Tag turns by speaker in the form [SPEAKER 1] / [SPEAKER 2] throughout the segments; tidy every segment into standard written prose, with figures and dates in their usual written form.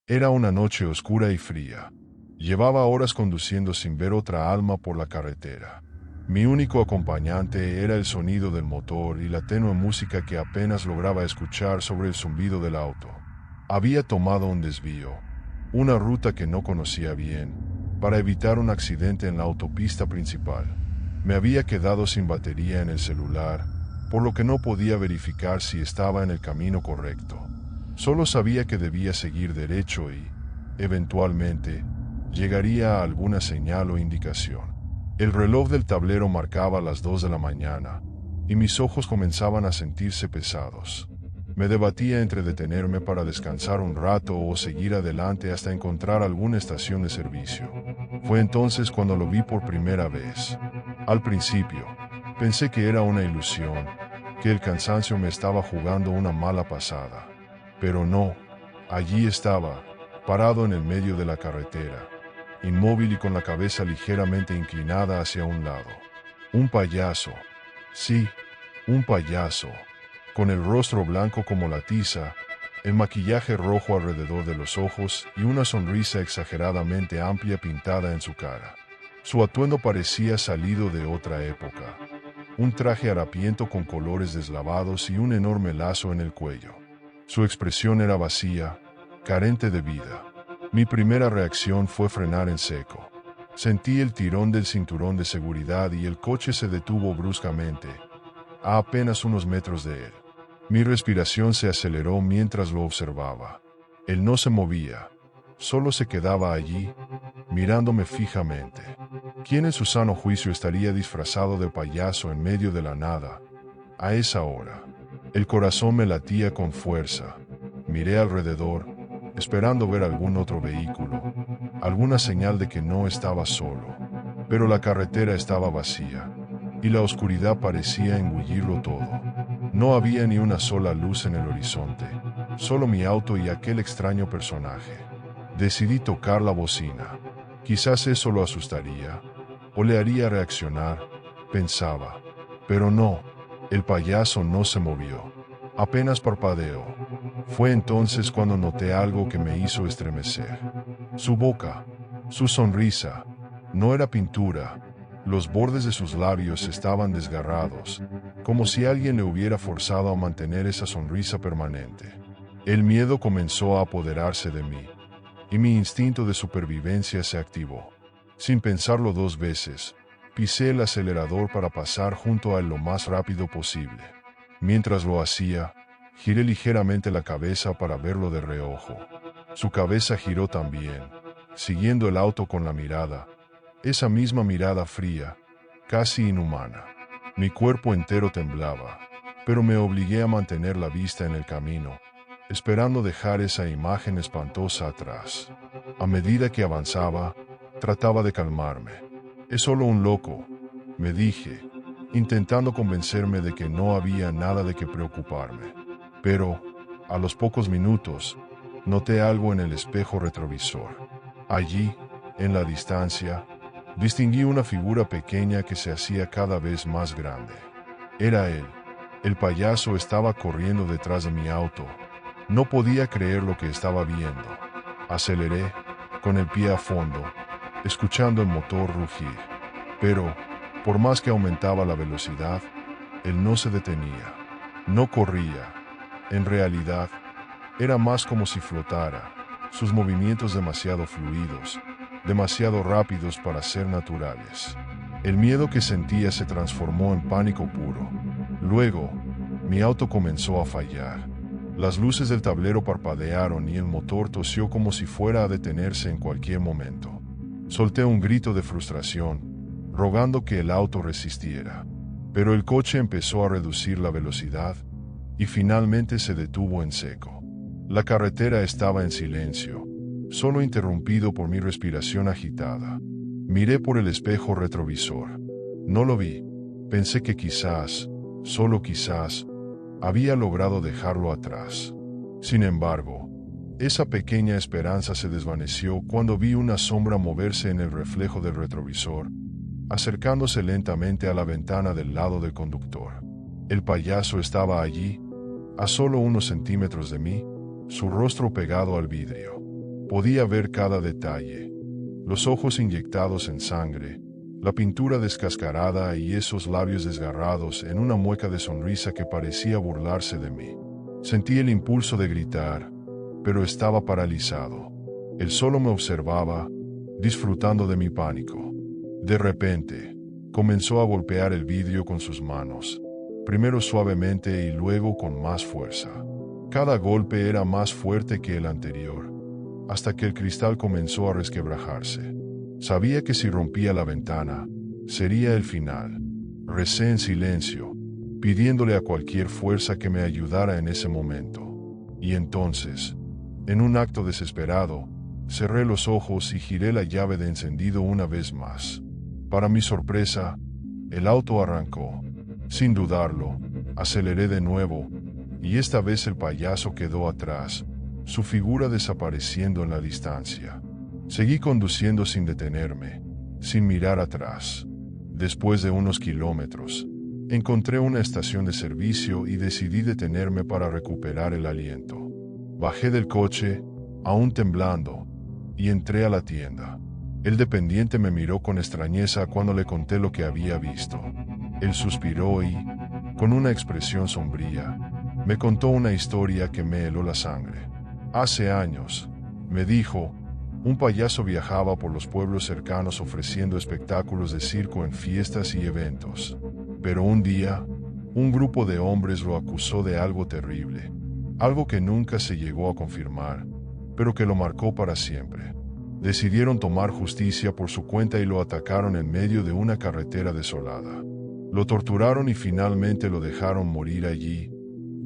[SPEAKER 1] Era una noche oscura y fría. Llevaba horas conduciendo sin ver otra alma por la carretera. Mi único acompañante era el sonido del motor y la tenue música que apenas lograba escuchar sobre el zumbido del auto. Había tomado un desvío, una ruta que no conocía bien, para evitar un accidente en la autopista principal. Me había quedado sin batería en el celular, por lo que no podía verificar si estaba en el camino correcto. Solo sabía que debía seguir derecho y, eventualmente, llegaría a alguna señal o indicación. El reloj del tablero marcaba las 2 de la mañana, y mis ojos comenzaban a sentirse pesados. Me debatía entre detenerme para descansar un rato o seguir adelante hasta encontrar alguna estación de servicio. Fue entonces cuando lo vi por primera vez. Al principio, pensé que era una ilusión, que el cansancio me estaba jugando una mala pasada. Pero no, allí estaba, parado en el medio de la carretera, inmóvil y con la cabeza ligeramente inclinada hacia un lado. Un payaso. Sí, un payaso. Con el rostro blanco como la tiza, el maquillaje rojo alrededor de los ojos y una sonrisa exageradamente amplia pintada en su cara. Su atuendo parecía salido de otra época. Un traje harapiento con colores deslavados y un enorme lazo en el cuello. Su expresión era vacía, carente de vida. Mi primera reacción fue frenar en seco. Sentí el tirón del cinturón de seguridad y el coche se detuvo bruscamente, a apenas unos metros de él. Mi respiración se aceleró mientras lo observaba. Él no se movía, solo se quedaba allí, mirándome fijamente. ¿Quién en su sano juicio estaría disfrazado de payaso en medio de la nada, a esa hora? El corazón me latía con fuerza. Miré alrededor, esperando ver algún otro vehículo, alguna señal de que no estaba solo. Pero la carretera estaba vacía, y la oscuridad parecía engullirlo todo. No había ni una sola luz en el horizonte, solo mi auto y aquel extraño personaje. Decidí tocar la bocina. Quizás eso lo asustaría, o le haría reaccionar, pensaba. Pero no, el payaso no se movió. Apenas parpadeó. Fue entonces cuando noté algo que me hizo estremecer. Su boca, su sonrisa, no era pintura. Los bordes de sus labios estaban desgarrados, como si alguien le hubiera forzado a mantener esa sonrisa permanente. El miedo comenzó a apoderarse de mí, y mi instinto de supervivencia se activó. Sin pensarlo 2 veces, pisé el acelerador para pasar junto a él lo más rápido posible. Mientras lo hacía, giré ligeramente la cabeza para verlo de reojo. Su cabeza giró también, siguiendo el auto con la mirada, esa misma mirada fría, casi inhumana. Mi cuerpo entero temblaba, pero me obligué a mantener la vista en el camino, esperando dejar esa imagen espantosa atrás. A medida que avanzaba, trataba de calmarme. Es solo un loco, me dije, intentando convencerme de que no había nada de qué preocuparme. Pero, a los pocos minutos, noté algo en el espejo retrovisor. Allí, en la distancia, distinguí una figura pequeña que se hacía cada vez más grande. Era él. El payaso estaba corriendo detrás de mi auto. No podía creer lo que estaba viendo. Aceleré, con el pie a fondo, escuchando el motor rugir. Pero, por más que aumentaba la velocidad, él no se detenía. No corría. En realidad, era más como si flotara, sus movimientos demasiado fluidos, demasiado rápidos para ser naturales. El miedo que sentía se transformó en pánico puro. Luego, mi auto comenzó a fallar. Las luces del tablero parpadearon y el motor tosió como si fuera a detenerse en cualquier momento. Solté un grito de frustración, rogando que el auto resistiera. Pero el coche empezó a reducir la velocidad y finalmente se detuvo en seco. La carretera estaba en silencio, solo interrumpido por mi respiración agitada. Miré por el espejo retrovisor. No lo vi. Pensé que quizás, solo quizás, había logrado dejarlo atrás. Sin embargo, esa pequeña esperanza se desvaneció cuando vi una sombra moverse en el reflejo del retrovisor, acercándose lentamente a la ventana del lado del conductor. El payaso estaba allí, a solo unos centímetros de mí, su rostro pegado al vidrio. Podía ver cada detalle, los ojos inyectados en sangre, la pintura descascarada y esos labios desgarrados en una mueca de sonrisa que parecía burlarse de mí. Sentí el impulso de gritar, pero estaba paralizado. Él solo me observaba, disfrutando de mi pánico. De repente, comenzó a golpear el vidrio con sus manos, primero suavemente y luego con más fuerza. Cada golpe era más fuerte que el anterior, hasta que el cristal comenzó a resquebrajarse. Sabía que si rompía la ventana, sería el final. Recé en silencio, pidiéndole a cualquier fuerza que me ayudara en ese momento. Y entonces, en un acto desesperado, cerré los ojos y giré la llave de encendido una vez más. Para mi sorpresa, el auto arrancó. Sin dudarlo, aceleré de nuevo, y esta vez el payaso quedó atrás, su figura desapareciendo en la distancia. Seguí conduciendo sin detenerme, sin mirar atrás. Después de unos kilómetros, encontré una estación de servicio y decidí detenerme para recuperar el aliento. Bajé del coche, aún temblando, y entré a la tienda. El dependiente me miró con extrañeza cuando le conté lo que había visto. Él suspiró y, con una expresión sombría, me contó una historia que me heló la sangre. Hace años, me dijo, un payaso viajaba por los pueblos cercanos ofreciendo espectáculos de circo en fiestas y eventos. Pero un día, un grupo de hombres lo acusó de algo terrible, algo que nunca se llegó a confirmar, pero que lo marcó para siempre. Decidieron tomar justicia por su cuenta y lo atacaron en medio de una carretera desolada. Lo torturaron y finalmente lo dejaron morir allí,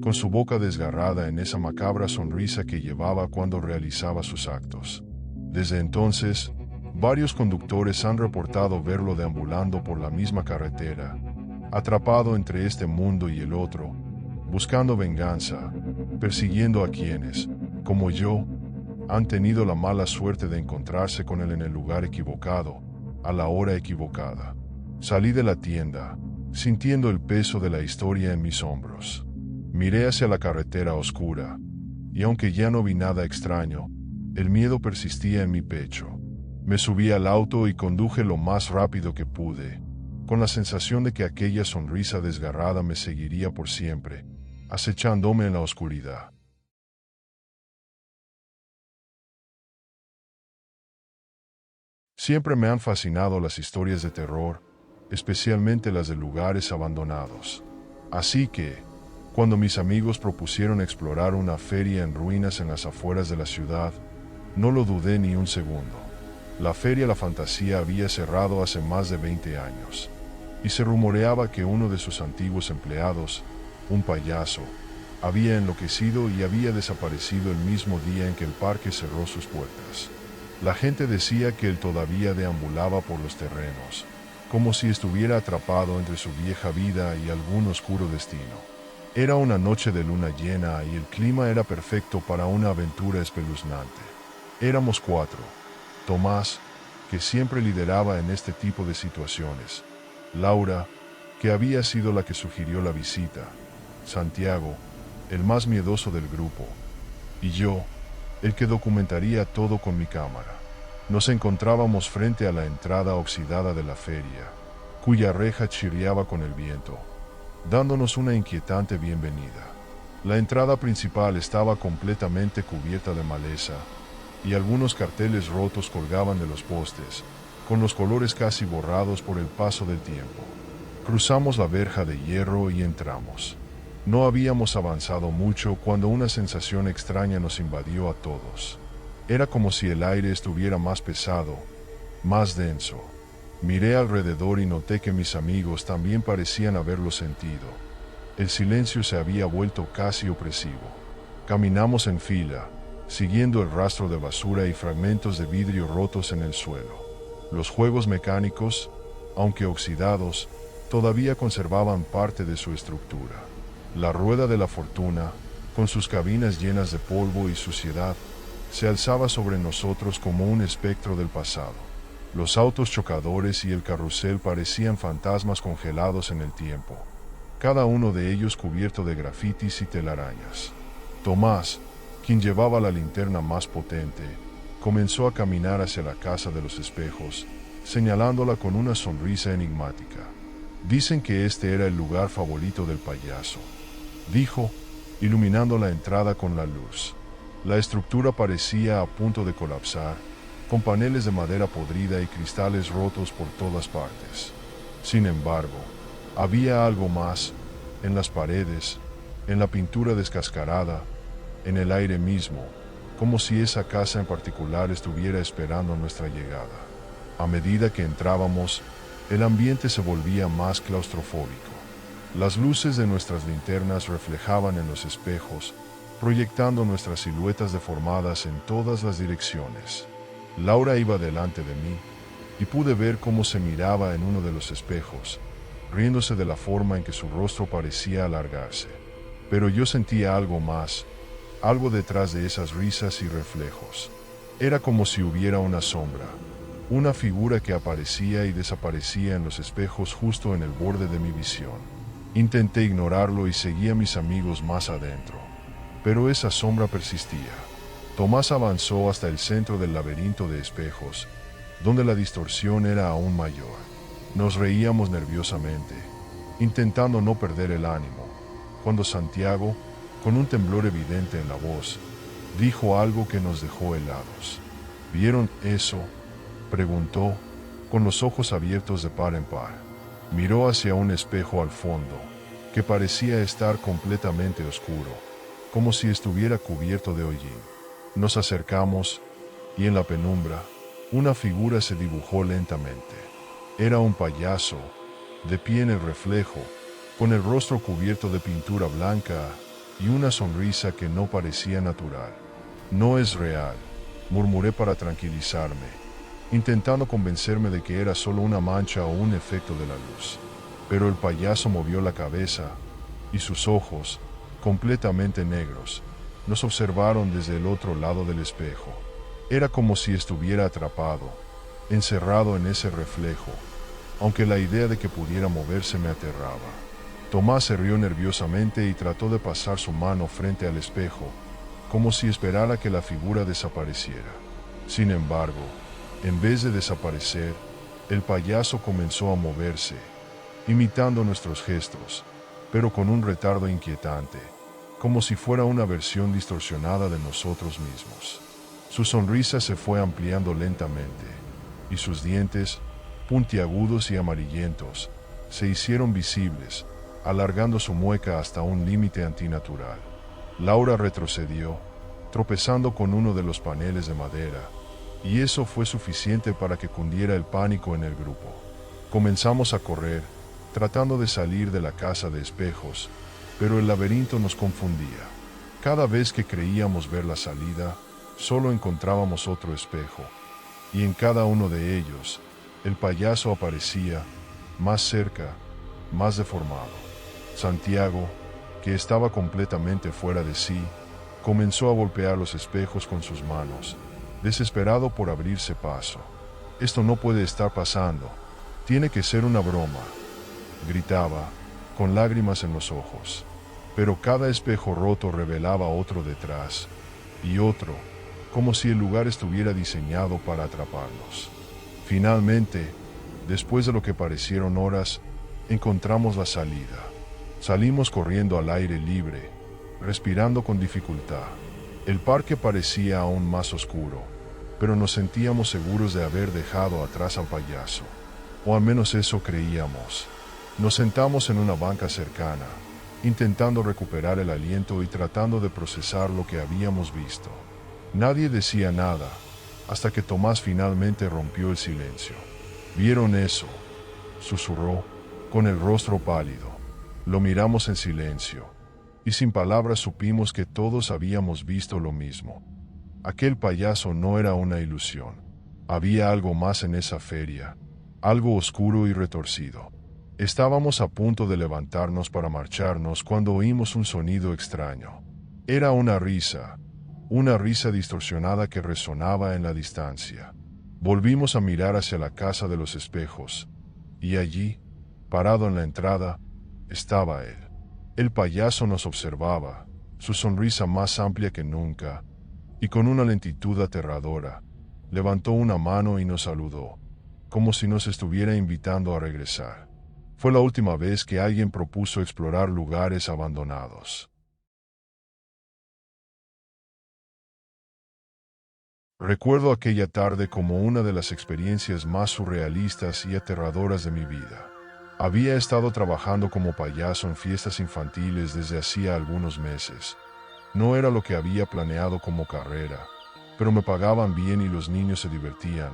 [SPEAKER 1] con su boca desgarrada en esa macabra sonrisa que llevaba cuando realizaba sus actos. Desde entonces, varios conductores han reportado verlo deambulando por la misma carretera, atrapado entre este mundo y el otro, buscando venganza, persiguiendo a quienes, como yo, han tenido la mala suerte de encontrarse con él en el lugar equivocado, a la hora equivocada. Salí de la tienda, sintiendo el peso de la historia en mis hombros. Miré hacia la carretera oscura, y aunque ya no vi nada extraño, el miedo persistía en mi pecho. Me subí al auto y conduje lo más rápido que pude, con la sensación de que aquella sonrisa desgarrada me seguiría por siempre, acechándome en la oscuridad. Siempre me han fascinado las historias de terror, especialmente las de lugares abandonados. Así que, cuando mis amigos propusieron explorar una feria en ruinas en las afueras de la ciudad, no lo dudé ni un segundo. La Feria La Fantasía había cerrado hace más de 20 años, y se rumoreaba que uno de sus antiguos empleados, un payaso, había enloquecido y había desaparecido el mismo día en que el parque cerró sus puertas. La gente decía que él todavía deambulaba por los terrenos, como si estuviera atrapado entre su vieja vida y algún oscuro destino. Era una noche de luna llena y el clima era perfecto para una aventura espeluznante. Éramos 4. Tomás, que siempre lideraba en este tipo de situaciones. Laura, que había sido la que sugirió la visita. Santiago, el más miedoso del grupo. Y yo, el que documentaría todo con mi cámara. Nos encontrábamos frente a la entrada oxidada de la feria, cuya reja chirriaba con el viento, dándonos una inquietante bienvenida. La entrada principal estaba completamente cubierta de maleza, y algunos carteles rotos colgaban de los postes, con los colores casi borrados por el paso del tiempo. Cruzamos la verja de hierro y entramos. No habíamos avanzado mucho cuando una sensación extraña nos invadió a todos. Era como si el aire estuviera más pesado, más denso. Miré alrededor y noté que mis amigos también parecían haberlo sentido. El silencio se había vuelto casi opresivo. Caminamos en fila, siguiendo el rastro de basura y fragmentos de vidrio rotos en el suelo. Los juegos mecánicos, aunque oxidados, todavía conservaban parte de su estructura. La rueda de la fortuna, con sus cabinas llenas de polvo y suciedad, se alzaba sobre nosotros como un espectro del pasado. Los autos chocadores y el carrusel parecían fantasmas congelados en el tiempo, cada uno de ellos cubierto de grafitis y telarañas. Tomás, quien llevaba la linterna más potente, comenzó a caminar hacia la casa de los espejos, señalándola con una sonrisa enigmática. Dicen que este era el lugar favorito del payaso, dijo, iluminando la entrada con la luz. La estructura parecía a punto de colapsar, con paneles de madera podrida y cristales rotos por todas partes. Sin embargo, había algo más, en las paredes, en la pintura descascarada, en el aire mismo, como si esa casa en particular estuviera esperando nuestra llegada. A medida que entrábamos, el ambiente se volvía más claustrofóbico. Las luces de nuestras linternas reflejaban en los espejos, proyectando nuestras siluetas deformadas en todas las direcciones. Laura iba delante de mí, y pude ver cómo se miraba en uno de los espejos, riéndose de la forma en que su rostro parecía alargarse. Pero yo sentía algo más, algo detrás de esas risas y reflejos. Era como si hubiera una sombra, una figura que aparecía y desaparecía en los espejos justo en el borde de mi visión. Intenté ignorarlo y seguí a mis amigos más adentro, pero esa sombra persistía. Tomás avanzó hasta el centro del laberinto de espejos, donde la distorsión era aún mayor. Nos reíamos nerviosamente, intentando no perder el ánimo, cuando Santiago, con un temblor evidente en la voz, dijo algo que nos dejó helados. ¿Vieron eso?, preguntó, con los ojos abiertos de par en par. Miró hacia un espejo al fondo, que parecía estar completamente oscuro, como si estuviera cubierto de hollín. Nos acercamos, y en la penumbra, una figura se dibujó lentamente. Era un payaso, de pie en el reflejo, con el rostro cubierto de pintura blanca y una sonrisa que no parecía natural. No es real, murmuré para tranquilizarme, intentando convencerme de que era solo una mancha o un efecto de la luz. Pero el payaso movió la cabeza, y sus ojos, completamente negros, nos observaron desde el otro lado del espejo. Era como si estuviera atrapado, encerrado en ese reflejo, aunque la idea de que pudiera moverse me aterraba. Tomás se rió nerviosamente y trató de pasar su mano frente al espejo, como si esperara que la figura desapareciera. Sin embargo, en vez de desaparecer, el payaso comenzó a moverse, imitando nuestros gestos, pero con un retardo inquietante, como si fuera una versión distorsionada de nosotros mismos. Su sonrisa se fue ampliando lentamente, y sus dientes, puntiagudos y amarillentos, se hicieron visibles, alargando su mueca hasta un límite antinatural. Laura retrocedió, tropezando con uno de los paneles de madera, y eso fue suficiente para que cundiera el pánico en el grupo. Comenzamos a correr, tratando de salir de la casa de espejos, pero el laberinto nos confundía. Cada vez que creíamos ver la salida, solo encontrábamos otro espejo, y en cada uno de ellos, el payaso aparecía, más cerca, más deformado. Santiago, que estaba completamente fuera de sí, comenzó a golpear los espejos con sus manos, desesperado por abrirse paso. «Esto no puede estar pasando, tiene que ser una broma», gritaba, con lágrimas en los ojos. Pero cada espejo roto revelaba otro detrás, y otro, como si el lugar estuviera diseñado para atraparnos. Finalmente, después de lo que parecieron horas, encontramos la salida. Salimos corriendo al aire libre, respirando con dificultad. El parque parecía aún más oscuro, pero nos sentíamos seguros de haber dejado atrás al payaso. O al menos eso creíamos. Nos sentamos en una banca cercana, intentando recuperar el aliento y tratando de procesar lo que habíamos visto. Nadie decía nada, hasta que Tomás finalmente rompió el silencio. «¿Vieron eso?», susurró, con el rostro pálido. Lo miramos en silencio, y sin palabras supimos que todos habíamos visto lo mismo. Aquel payaso no era una ilusión. Había algo más en esa feria, algo oscuro y retorcido. Estábamos a punto de levantarnos para marcharnos cuando oímos un sonido extraño. Era una risa distorsionada que resonaba en la distancia. Volvimos a mirar hacia la casa de los espejos, y allí, parado en la entrada, estaba él. El payaso nos observaba, su sonrisa más amplia que nunca, y con una lentitud aterradora, levantó una mano y nos saludó, como si nos estuviera invitando a regresar. Fue la última vez que alguien propuso explorar lugares abandonados. Recuerdo aquella tarde como una de las experiencias más surrealistas y aterradoras de mi vida. Había estado trabajando como payaso en fiestas infantiles desde hacía algunos meses. No era lo que había planeado como carrera, pero me pagaban bien y los niños se divertían,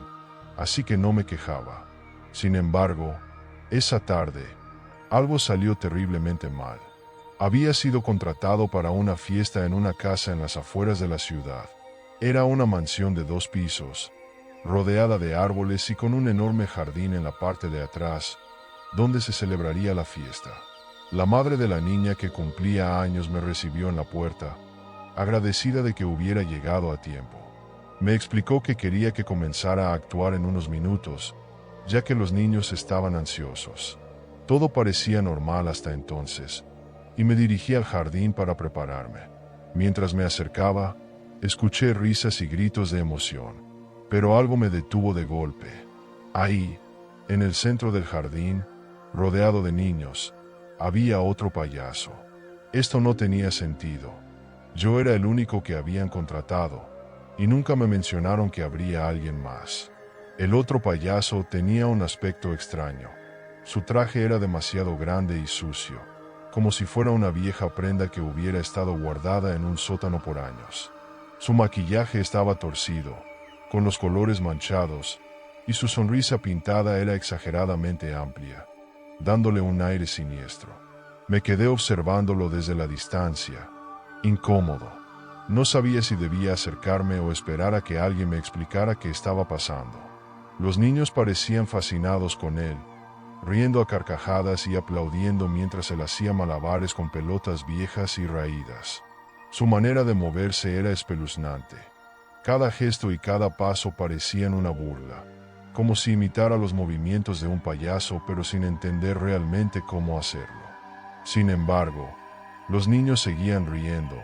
[SPEAKER 1] así que no me quejaba. Sin embargo, esa tarde, algo salió terriblemente mal. Había sido contratado para una fiesta en una casa en las afueras de la ciudad. Era una mansión de 2 pisos, rodeada de árboles y con un enorme jardín en la parte de atrás, donde se celebraría la fiesta. La madre de la niña que cumplía años me recibió en la puerta, agradecida de que hubiera llegado a tiempo. Me explicó que quería que comenzara a actuar en unos minutos, ya que los niños estaban ansiosos. Todo parecía normal hasta entonces, y me dirigí al jardín para prepararme. Mientras me acercaba, escuché risas y gritos de emoción, pero algo me detuvo de golpe. Ahí, en el centro del jardín, rodeado de niños, había otro payaso. Esto no tenía sentido. Yo era el único que habían contratado, y nunca me mencionaron que habría alguien más. El otro payaso tenía un aspecto extraño. Su traje era demasiado grande y sucio, como si fuera una vieja prenda que hubiera estado guardada en un sótano por años. Su maquillaje estaba torcido, con los colores manchados, y su sonrisa pintada era exageradamente amplia, dándole un aire siniestro. Me quedé observándolo desde la distancia, incómodo. No sabía si debía acercarme o esperar a que alguien me explicara qué estaba pasando. Los niños parecían fascinados con él, riendo a carcajadas y aplaudiendo mientras él hacía malabares con pelotas viejas y raídas. Su manera de moverse era espeluznante. Cada gesto y cada paso parecían una burla, como si imitara los movimientos de un payaso pero sin entender realmente cómo hacerlo. Sin embargo, los niños seguían riendo,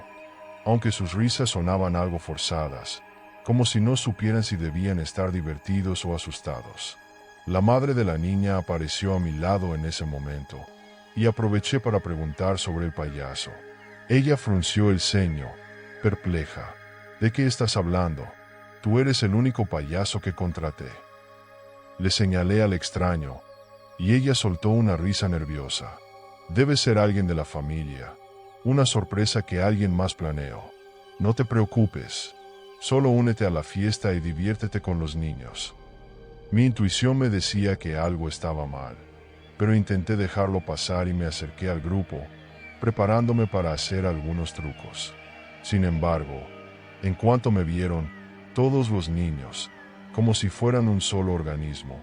[SPEAKER 1] aunque sus risas sonaban algo forzadas, como si no supieran si debían estar divertidos o asustados. La madre de la niña apareció a mi lado en ese momento, y aproveché para preguntar sobre el payaso. Ella frunció el ceño, perpleja. ¿De qué estás hablando? Tú eres el único payaso que contraté. Le señalé al extraño, y ella soltó una risa nerviosa. Debe ser alguien de la familia, una sorpresa que alguien más planeó. No te preocupes, solo únete a la fiesta y diviértete con los niños. Mi intuición me decía que algo estaba mal, pero intenté dejarlo pasar y me acerqué al grupo, preparándome para hacer algunos trucos. Sin embargo, en cuanto me vieron, todos los niños, como si fueran un solo organismo,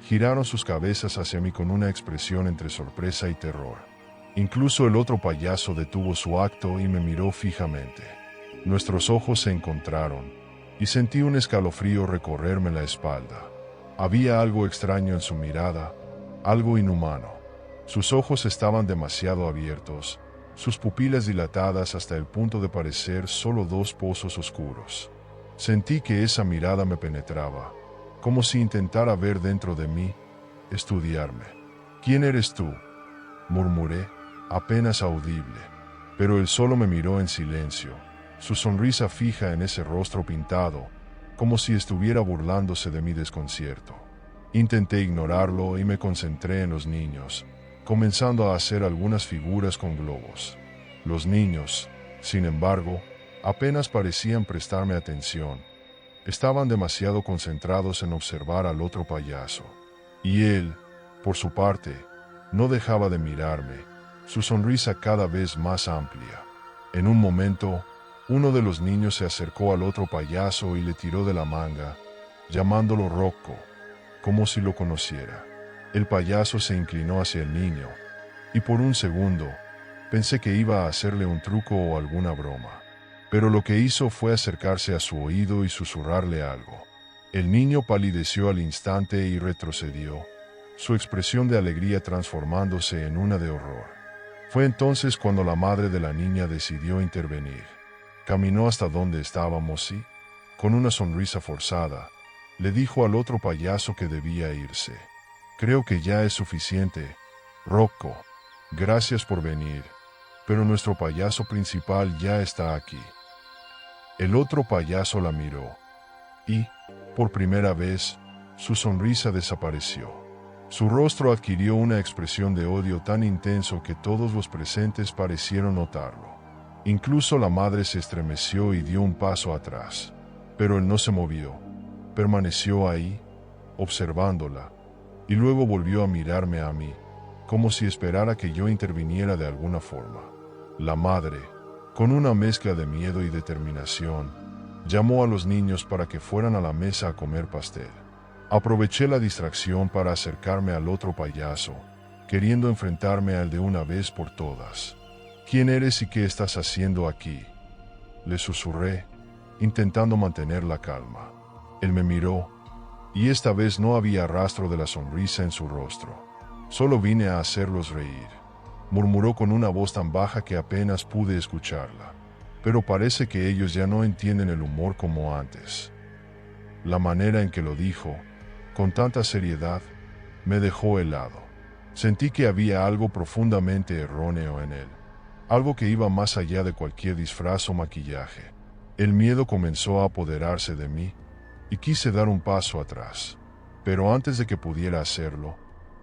[SPEAKER 1] giraron sus cabezas hacia mí con una expresión entre sorpresa y terror. Incluso el otro payaso detuvo su acto y me miró fijamente. Nuestros ojos se encontraron, y sentí un escalofrío recorrerme la espalda. Había algo extraño en su mirada, algo inhumano. Sus ojos estaban demasiado abiertos, sus pupilas dilatadas hasta el punto de parecer solo 2 pozos oscuros. Sentí que esa mirada me penetraba, como si intentara ver dentro de mí, estudiarme. ¿Quién eres tú?, murmuré, apenas audible. Pero él solo me miró en silencio, su sonrisa fija en ese rostro pintado, como si estuviera burlándose de mi desconcierto. Intenté ignorarlo y me concentré en los niños, comenzando a hacer algunas figuras con globos. Los niños, sin embargo, apenas parecían prestarme atención. Estaban demasiado concentrados en observar al otro payaso. Y él, por su parte, no dejaba de mirarme, su sonrisa cada vez más amplia. En un momento, uno de los niños se acercó al otro payaso y le tiró de la manga, llamándolo Rocco, como si lo conociera. El payaso se inclinó hacia el niño, y por un segundo, pensé que iba a hacerle un truco o alguna broma. Pero lo que hizo fue acercarse a su oído y susurrarle algo. El niño palideció al instante y retrocedió, su expresión de alegría transformándose en una de horror. Fue entonces cuando la madre de la niña decidió intervenir. Caminó hasta donde estábamos y, con una sonrisa forzada, le dijo al otro payaso que debía irse. Creo que ya es suficiente, Rocco. Gracias por venir, pero nuestro payaso principal ya está aquí. El otro payaso la miró y, por primera vez, su sonrisa desapareció. Su rostro adquirió una expresión de odio tan intenso que todos los presentes parecieron notarlo. Incluso la madre se estremeció y dio un paso atrás. Pero él no se movió. Permaneció ahí, observándola, y luego volvió a mirarme a mí, como si esperara que yo interviniera de alguna forma. La madre, con una mezcla de miedo y determinación, llamó a los niños para que fueran a la mesa a comer pastel. Aproveché la distracción para acercarme al otro payaso, queriendo enfrentarme a él de una vez por todas. ¿Quién eres y qué estás haciendo aquí?, le susurré, intentando mantener la calma. Él me miró, y esta vez no había rastro de la sonrisa en su rostro. Solo vine a hacerlos reír, murmuró con una voz tan baja que apenas pude escucharla. Pero parece que ellos ya no entienden el humor como antes. La manera en que lo dijo, con tanta seriedad, me dejó helado. Sentí que había algo profundamente erróneo en él, algo que iba más allá de cualquier disfraz o maquillaje. El miedo comenzó a apoderarse de mí, y quise dar un paso atrás. Pero antes de que pudiera hacerlo,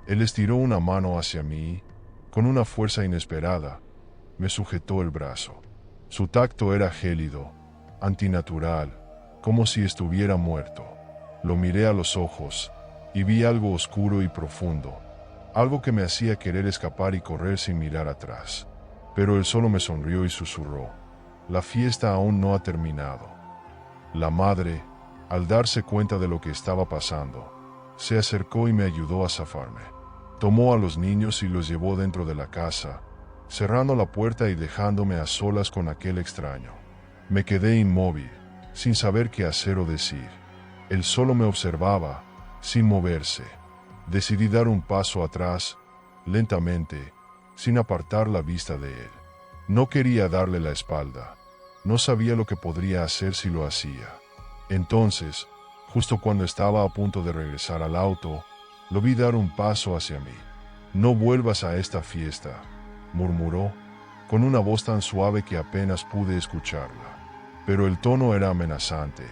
[SPEAKER 1] él estiró una mano hacia mí y, con una fuerza inesperada, me sujetó el brazo. Su tacto era gélido, antinatural, como si estuviera muerto. Lo miré a los ojos, y vi algo oscuro y profundo, algo que me hacía querer escapar y correr sin mirar atrás. Pero él solo me sonrió y susurró: «La fiesta aún no ha terminado». La madre, al darse cuenta de lo que estaba pasando, se acercó y me ayudó a zafarme. Tomó a los niños y los llevó dentro de la casa, cerrando la puerta y dejándome a solas con aquel extraño. Me quedé inmóvil, sin saber qué hacer o decir. Él solo me observaba, sin moverse. Decidí dar un paso atrás, lentamente, sin apartar la vista de él. No quería darle la espalda. No sabía lo que podría hacer si lo hacía. Entonces, justo cuando estaba a punto de regresar al auto, lo vi dar un paso hacia mí. «No vuelvas a esta fiesta», murmuró, con una voz tan suave que apenas pude escucharla. Pero el tono era amenazante,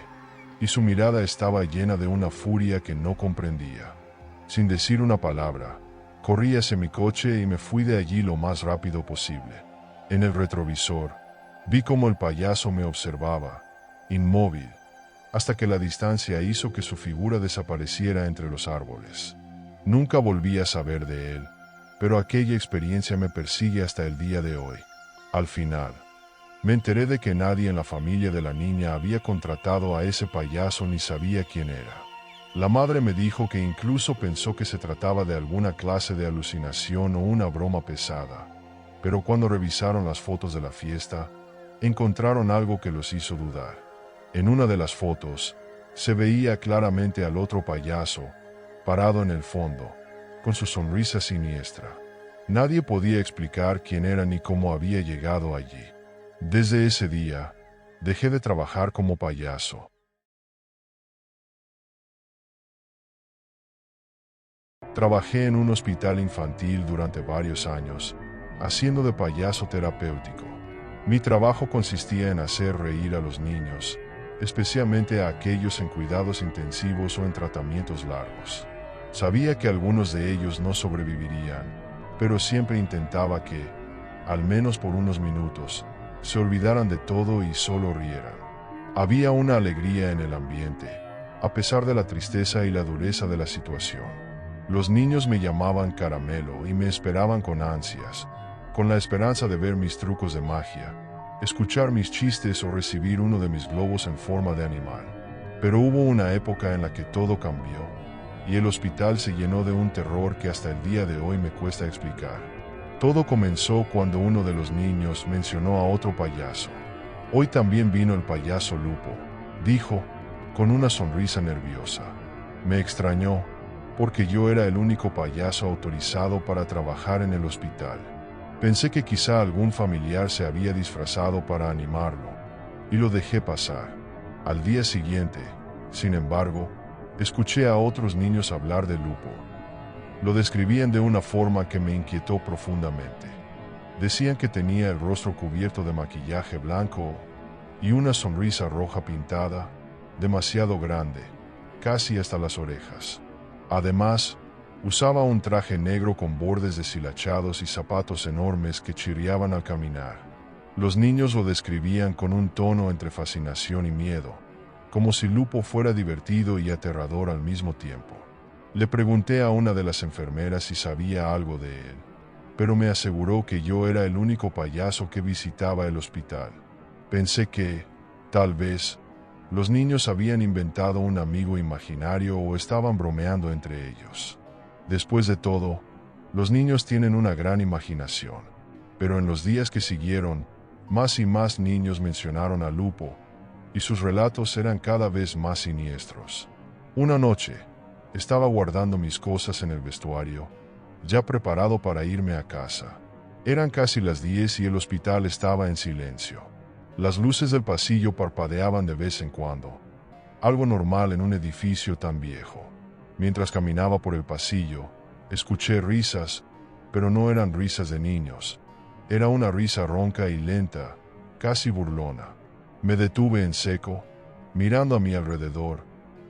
[SPEAKER 1] y su mirada estaba llena de una furia que no comprendía. Sin decir una palabra, corrí hacia mi coche y me fui de allí lo más rápido posible. En el retrovisor, vi cómo el payaso me observaba, inmóvil, hasta que la distancia hizo que su figura desapareciera entre los árboles. Nunca volví a saber de él, pero aquella experiencia me persigue hasta el día de hoy. Al final, me enteré de que nadie en la familia de la niña había contratado a ese payaso ni sabía quién era. La madre me dijo que incluso pensó que se trataba de alguna clase de alucinación o una broma pesada, pero cuando revisaron las fotos de la fiesta, encontraron algo que los hizo dudar. En una de las fotos, se veía claramente al otro payaso, parado en el fondo, con su sonrisa siniestra. Nadie podía explicar quién era ni cómo había llegado allí. Desde ese día, dejé de trabajar como payaso. Trabajé en un hospital infantil durante varios años, haciendo de payaso terapéutico. Mi trabajo consistía en hacer reír a los niños, especialmente a aquellos en cuidados intensivos o en tratamientos largos. Sabía que algunos de ellos no sobrevivirían, pero siempre intentaba que, al menos por unos minutos, se olvidaran de todo y solo rieran. Había una alegría en el ambiente, a pesar de la tristeza y la dureza de la situación. Los niños me llamaban Caramelo y me esperaban con ansias, con la esperanza de ver mis trucos de magia, escuchar mis chistes o recibir uno de mis globos en forma de animal. Pero hubo una época en la que todo cambió, y el hospital se llenó de un terror que hasta el día de hoy me cuesta explicar. Todo comenzó cuando uno de los niños mencionó a otro payaso. «Hoy también vino el payaso Lupo», dijo, con una sonrisa nerviosa. Me extrañó, porque yo era el único payaso autorizado para trabajar en el hospital. Pensé que quizá algún familiar se había disfrazado para animarlo, y lo dejé pasar. Al día siguiente, sin embargo, escuché a otros niños hablar de Lupo. Lo describían de una forma que me inquietó profundamente. Decían que tenía el rostro cubierto de maquillaje blanco y una sonrisa roja pintada, demasiado grande, casi hasta las orejas. Además, usaba un traje negro con bordes deshilachados y zapatos enormes que chirriaban al caminar. Los niños lo describían con un tono entre fascinación y miedo, como si Lupo fuera divertido y aterrador al mismo tiempo. Le pregunté a una de las enfermeras si sabía algo de él, pero me aseguró que yo era el único payaso que visitaba el hospital. Pensé que, tal vez, los niños habían inventado un amigo imaginario o estaban bromeando entre ellos. Después de todo, los niños tienen una gran imaginación, pero en los días que siguieron, más y más niños mencionaron a Lupo, y sus relatos eran cada vez más siniestros. Una noche, estaba guardando mis cosas en el vestuario, ya preparado para irme a casa. Eran casi las 10 y el hospital estaba en silencio. Las luces del pasillo parpadeaban de vez en cuando, algo normal en un edificio tan viejo. Mientras caminaba por el pasillo, escuché risas, pero no eran risas de niños. Era una risa ronca y lenta, casi burlona. Me detuve en seco, mirando a mi alrededor,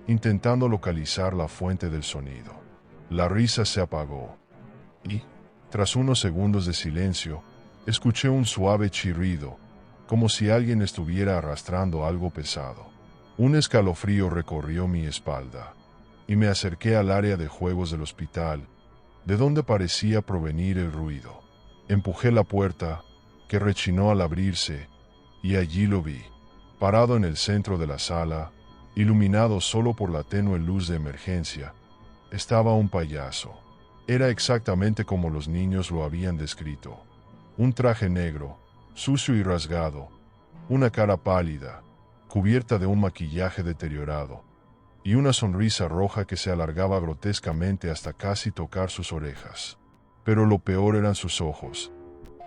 [SPEAKER 1] intentando localizar la fuente del sonido. La risa se apagó, y, tras unos segundos de silencio, escuché un suave chirrido, como si alguien estuviera arrastrando algo pesado. Un escalofrío recorrió mi espalda, y me acerqué al área de juegos del hospital, de donde parecía provenir el ruido. Empujé la puerta, que rechinó al abrirse, y allí lo vi, parado en el centro de la sala, iluminado solo por la tenue luz de emergencia. Estaba un payaso. Era exactamente como los niños lo habían descrito. Un traje negro, sucio y rasgado, una cara pálida, cubierta de un maquillaje deteriorado, y una sonrisa roja que se alargaba grotescamente hasta casi tocar sus orejas. Pero lo peor eran sus ojos.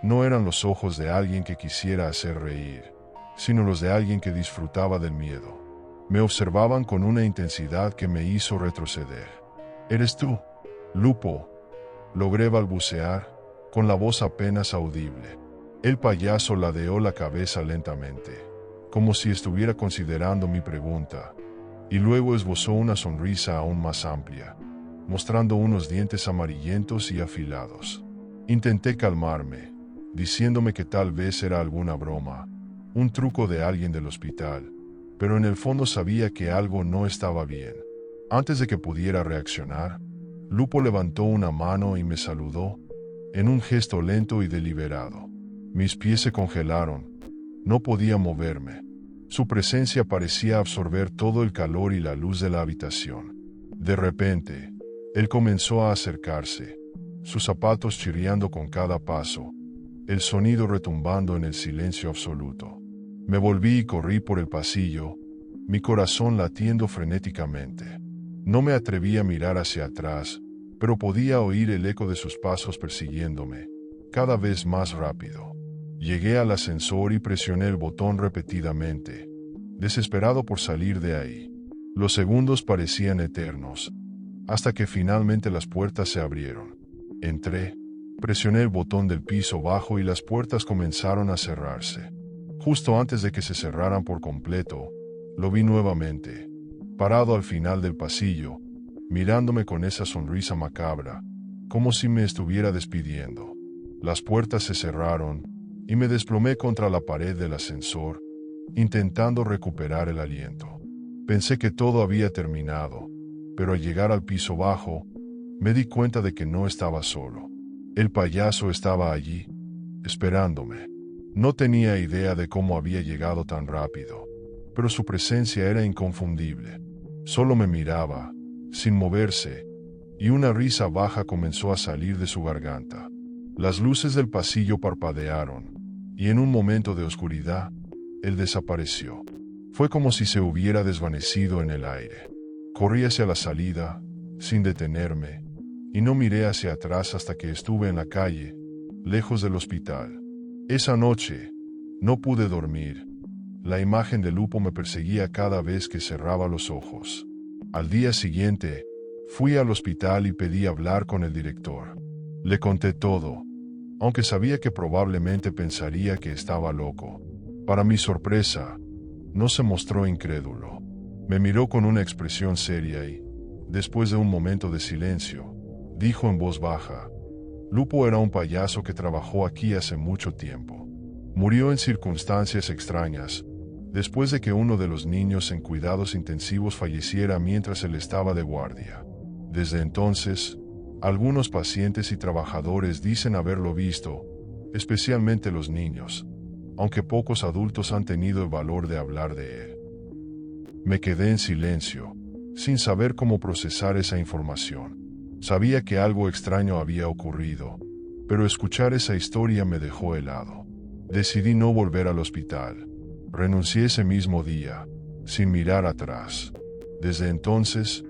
[SPEAKER 1] No eran los ojos de alguien que quisiera hacer reír, sino los de alguien que disfrutaba del miedo. Me observaban con una intensidad que me hizo retroceder. «¿Eres tú, Lupo?», logré balbucear, con la voz apenas audible. El payaso ladeó la cabeza lentamente, como si estuviera considerando mi pregunta, y luego esbozó una sonrisa aún más amplia, mostrando unos dientes amarillentos y afilados. Intenté calmarme, diciéndome que tal vez era alguna broma, un truco de alguien del hospital, pero en el fondo sabía que algo no estaba bien. Antes de que pudiera reaccionar, Lupo levantó una mano y me saludó, en un gesto lento y deliberado. Mis pies se congelaron. No podía moverme. Su presencia parecía absorber todo el calor y la luz de la habitación. De repente, él comenzó a acercarse, sus zapatos chirriando con cada paso, el sonido retumbando en el silencio absoluto. Me volví y corrí por el pasillo, mi corazón latiendo frenéticamente. No me atreví a mirar hacia atrás, pero podía oír el eco de sus pasos persiguiéndome, cada vez más rápido. Llegué al ascensor y presioné el botón repetidamente, desesperado por salir de ahí. Los segundos parecían eternos, hasta que finalmente las puertas se abrieron. Entré, presioné el botón del piso bajo y las puertas comenzaron a cerrarse. Justo antes de que se cerraran por completo, lo vi nuevamente, parado al final del pasillo, mirándome con esa sonrisa macabra, como si me estuviera despidiendo. Las puertas se cerraron, y me desplomé contra la pared del ascensor, intentando recuperar el aliento. Pensé que todo había terminado, pero al llegar al piso bajo, me di cuenta de que no estaba solo. El payaso estaba allí, esperándome. No tenía idea de cómo había llegado tan rápido, pero su presencia era inconfundible. Solo me miraba, sin moverse, y una risa baja comenzó a salir de su garganta. Las luces del pasillo parpadearon, y en un momento de oscuridad, él desapareció. Fue como si se hubiera desvanecido en el aire. Corrí hacia la salida, sin detenerme, y no miré hacia atrás hasta que estuve en la calle, lejos del hospital. Esa noche, no pude dormir. La imagen de Lupo me perseguía cada vez que cerraba los ojos. Al día siguiente, fui al hospital y pedí hablar con el director. Le conté todo, aunque sabía que probablemente pensaría que estaba loco. Para mi sorpresa, no se mostró incrédulo. Me miró con una expresión seria y, después de un momento de silencio, dijo en voz baja: Lupo era un payaso que trabajó aquí hace mucho tiempo. Murió en circunstancias extrañas, después de que uno de los niños en cuidados intensivos falleciera mientras él estaba de guardia. Desde entonces, algunos pacientes y trabajadores dicen haberlo visto, especialmente los niños, aunque pocos adultos han tenido el valor de hablar de él. Me quedé en silencio, sin saber cómo procesar esa información. Sabía que algo extraño había ocurrido, pero escuchar esa historia me dejó helado. Decidí no volver al hospital. Renuncié ese mismo día, sin mirar atrás. Desde entonces,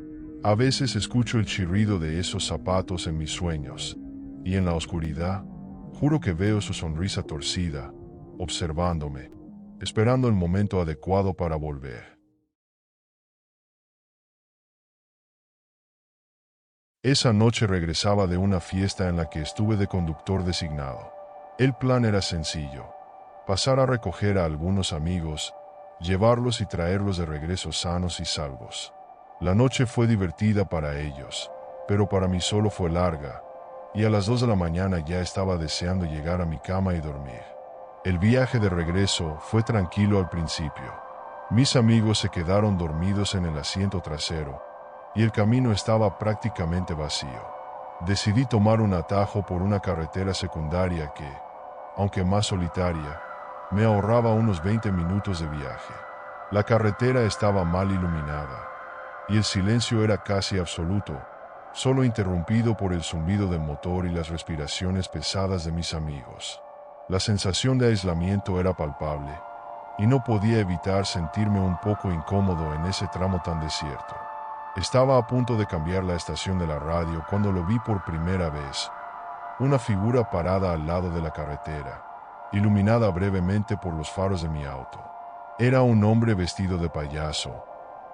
[SPEAKER 1] a veces escucho el chirrido de esos zapatos en mis sueños, y en la oscuridad, juro que veo su sonrisa torcida, observándome, esperando el momento adecuado para volver. Esa noche regresaba de una fiesta en la que estuve de conductor designado. El plan era sencillo: pasar a recoger a algunos amigos, llevarlos y traerlos de regreso sanos y salvos. La noche fue divertida para ellos, pero para mí solo fue larga, y a las 2 de la mañana ya estaba deseando llegar a mi cama y dormir. El viaje de regreso fue tranquilo al principio. Mis amigos se quedaron dormidos en el asiento trasero, y el camino estaba prácticamente vacío. Decidí tomar un atajo por una carretera secundaria que, aunque más solitaria, me ahorraba unos 20 minutos de viaje. La carretera estaba mal iluminada, y el silencio era casi absoluto, solo interrumpido por el zumbido del motor y las respiraciones pesadas de mis amigos. La sensación de aislamiento era palpable, y no podía evitar sentirme un poco incómodo en ese tramo tan desierto. Estaba a punto de cambiar la estación de la radio cuando lo vi por primera vez. Una figura parada al lado de la carretera, iluminada brevemente por los faros de mi auto. Era un hombre vestido de payaso,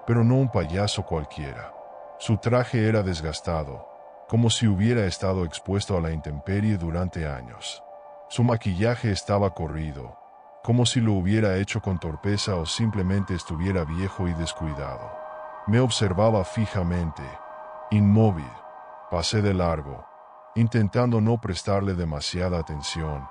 [SPEAKER 1] pero no un payaso cualquiera. Su traje era desgastado, como si hubiera estado expuesto a la intemperie durante años. Su maquillaje estaba corrido, como si lo hubiera hecho con torpeza o simplemente estuviera viejo y descuidado. Me observaba fijamente, inmóvil. Pasé de largo, intentando no prestarle demasiada atención,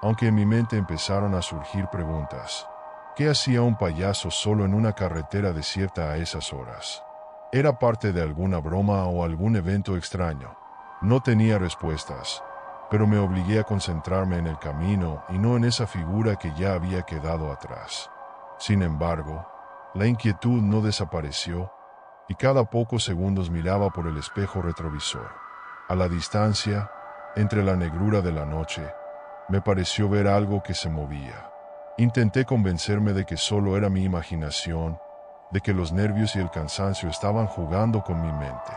[SPEAKER 1] aunque en mi mente empezaron a surgir preguntas. ¿Qué hacía un payaso solo en una carretera desierta a esas horas? ¿Era parte de alguna broma o algún evento extraño? No tenía respuestas, pero me obligué a concentrarme en el camino y no en esa figura que ya había quedado atrás. Sin embargo, la inquietud no desapareció, y cada pocos segundos miraba por el espejo retrovisor. A la distancia, entre la negrura de la noche, me pareció ver algo que se movía. Intenté convencerme de que solo era mi imaginación, de que los nervios y el cansancio estaban jugando con mi mente.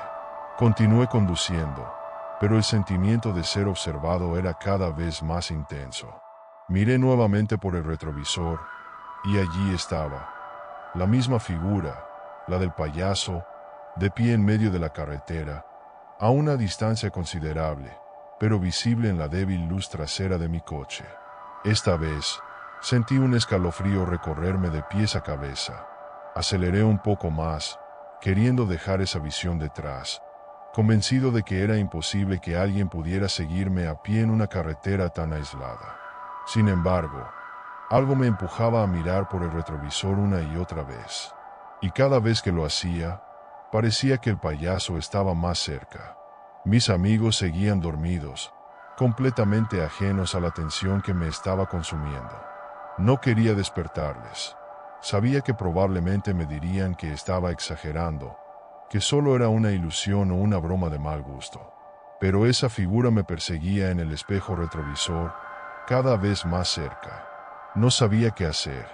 [SPEAKER 1] Continué conduciendo, pero el sentimiento de ser observado era cada vez más intenso. Miré nuevamente por el retrovisor, y allí estaba, la misma figura, la del payaso, de pie en medio de la carretera, a una distancia considerable, pero visible en la débil luz trasera de mi coche. Esta vez, sentí un escalofrío recorrerme de pies a cabeza. Aceleré un poco más, queriendo dejar esa visión detrás, convencido de que era imposible que alguien pudiera seguirme a pie en una carretera tan aislada. Sin embargo, algo me empujaba a mirar por el retrovisor una y otra vez. Y cada vez que lo hacía, parecía que el payaso estaba más cerca. Mis amigos seguían dormidos, completamente ajenos a la tensión que me estaba consumiendo. No quería despertarles. Sabía que probablemente me dirían que estaba exagerando, que solo era una ilusión o una broma de mal gusto. Pero esa figura me perseguía en el espejo retrovisor, cada vez más cerca. No sabía qué hacer.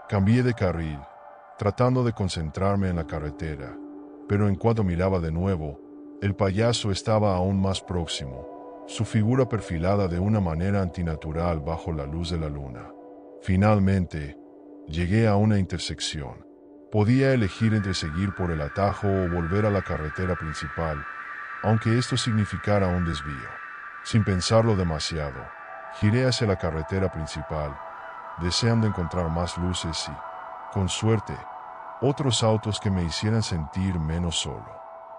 [SPEAKER 1] Cambié de carril, tratando de concentrarme en la carretera, pero en cuanto miraba de nuevo, el payaso estaba aún más próximo, su figura perfilada de una manera antinatural bajo la luz de la luna. Finalmente, llegué a una intersección. Podía elegir entre seguir por el atajo o volver a la carretera principal, aunque esto significara un desvío. Sin pensarlo demasiado, giré hacia la carretera principal, deseando encontrar más luces y, con suerte, otros autos que me hicieran sentir menos solo.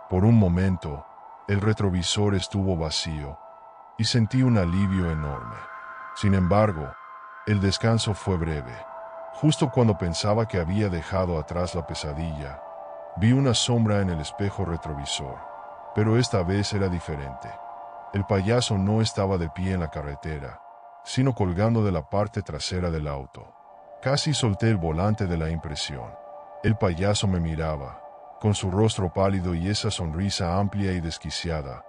[SPEAKER 1] Por un momento, el retrovisor estuvo vacío y sentí un alivio enorme. Sin embargo, el descanso fue breve. Justo cuando pensaba que había dejado atrás la pesadilla, vi una sombra en el espejo retrovisor, pero esta vez era diferente. El payaso no estaba de pie en la carretera, sino colgando de la parte trasera del auto. Casi solté el volante de la impresión. El payaso me miraba, con su rostro pálido y esa sonrisa amplia y desquiciada,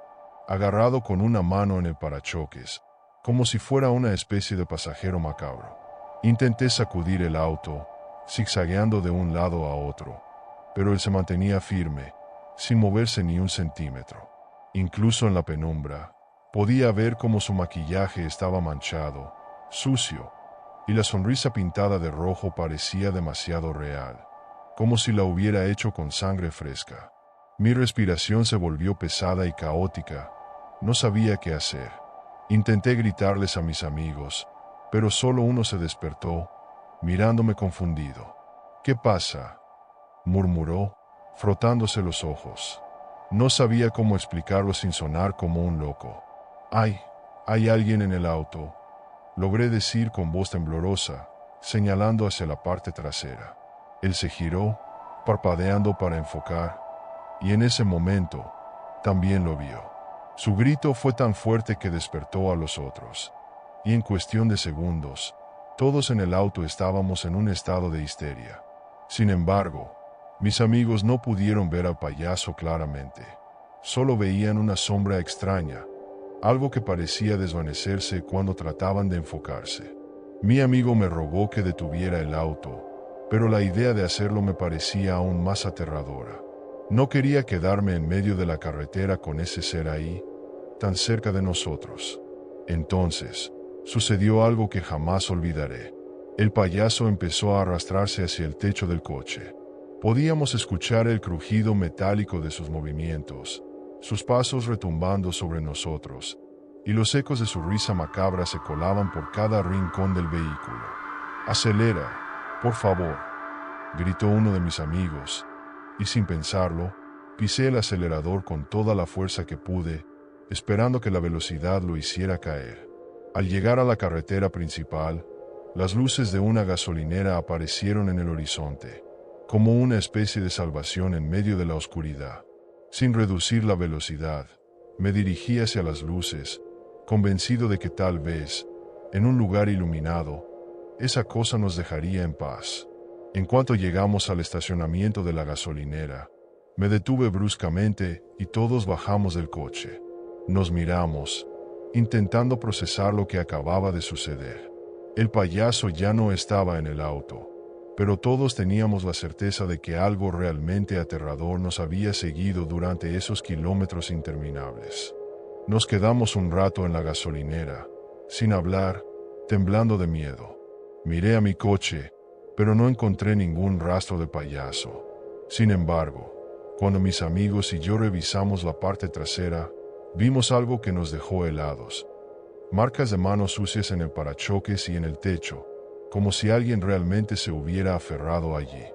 [SPEAKER 1] agarrado con una mano en el parachoques, como si fuera una especie de pasajero macabro. Intenté sacudir el auto, zigzagueando de un lado a otro, pero él se mantenía firme, sin moverse ni un centímetro. Incluso en la penumbra, podía ver cómo su maquillaje estaba manchado, sucio, y la sonrisa pintada de rojo parecía demasiado real, como si la hubiera hecho con sangre fresca. Mi respiración se volvió pesada y caótica. No sabía qué hacer. Intenté gritarles a mis amigos, pero solo uno se despertó, mirándome confundido. «¿Qué pasa?», murmuró, frotándose los ojos. No sabía cómo explicarlo sin sonar como un loco. «Hay alguien en el auto», logré decir con voz temblorosa, señalando hacia la parte trasera. Él se giró, parpadeando para enfocar, y en ese momento, también lo vio. Su grito fue tan fuerte que despertó a los otros, y en cuestión de segundos, todos en el auto estábamos en un estado de histeria. Sin embargo, mis amigos no pudieron ver al payaso claramente. Solo veían una sombra extraña, algo que parecía desvanecerse cuando trataban de enfocarse. Mi amigo me rogó que detuviera el auto, pero la idea de hacerlo me parecía aún más aterradora. No quería quedarme en medio de la carretera con ese ser ahí, tan cerca de nosotros. Entonces, sucedió algo que jamás olvidaré. El payaso empezó a arrastrarse hacia el techo del coche. Podíamos escuchar el crujido metálico de sus movimientos, sus pasos retumbando sobre nosotros, y los ecos de su risa macabra se colaban por cada rincón del vehículo. «Acelera, por favor», gritó uno de mis amigos, y sin pensarlo, pisé el acelerador con toda la fuerza que pude, esperando que la velocidad lo hiciera caer. Al llegar a la carretera principal, las luces de una gasolinera aparecieron en el horizonte, como una especie de salvación en medio de la oscuridad. Sin reducir la velocidad, me dirigí hacia las luces, convencido de que tal vez, en un lugar iluminado, esa cosa nos dejaría en paz. En cuanto llegamos al estacionamiento de la gasolinera, me detuve bruscamente y todos bajamos del coche. Nos miramos, intentando procesar lo que acababa de suceder. El payaso ya no estaba en el auto, pero todos teníamos la certeza de que algo realmente aterrador nos había seguido durante esos kilómetros interminables. Nos quedamos un rato en la gasolinera, sin hablar, temblando de miedo. Miré a mi coche, pero no encontré ningún rastro de payaso. Sin embargo, cuando mis amigos y yo revisamos la parte trasera, vimos algo que nos dejó helados. Marcas de manos sucias en el parachoques y en el techo, como si alguien realmente se hubiera aferrado allí.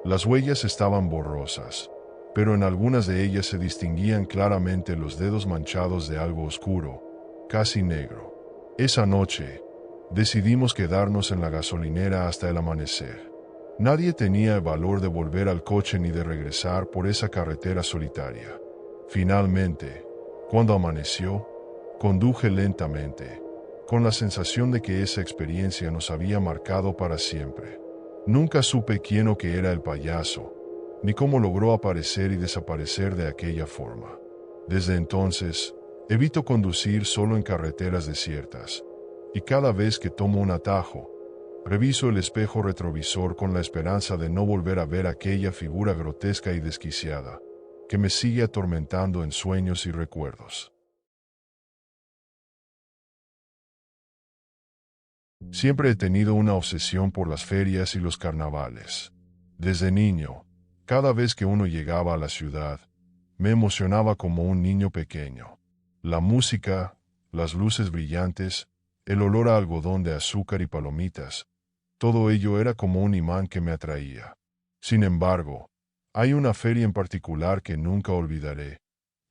[SPEAKER 1] Las huellas estaban borrosas, pero en algunas de ellas se distinguían claramente los dedos manchados de algo oscuro, casi negro. Esa noche, decidimos quedarnos en la gasolinera hasta el amanecer. Nadie tenía el valor de volver al coche ni de regresar por esa carretera solitaria. Finalmente, cuando amaneció, conduje lentamente, con la sensación de que esa experiencia nos había marcado para siempre. Nunca supe quién o qué era el payaso, ni cómo logró aparecer y desaparecer de aquella forma. Desde entonces, evito conducir solo en carreteras desiertas, y cada vez que tomo un atajo, Reviso el espejo retrovisor con la esperanza de no volver a ver aquella figura grotesca y desquiciada, que me sigue atormentando en sueños y recuerdos. Siempre he tenido una obsesión por las ferias y los carnavales. Desde niño, cada vez que uno llegaba a la ciudad, me emocionaba como un niño pequeño. La música, las luces brillantes, el olor a algodón de azúcar y palomitas, todo ello era como un imán que me atraía. Sin embargo, hay una feria en particular que nunca olvidaré,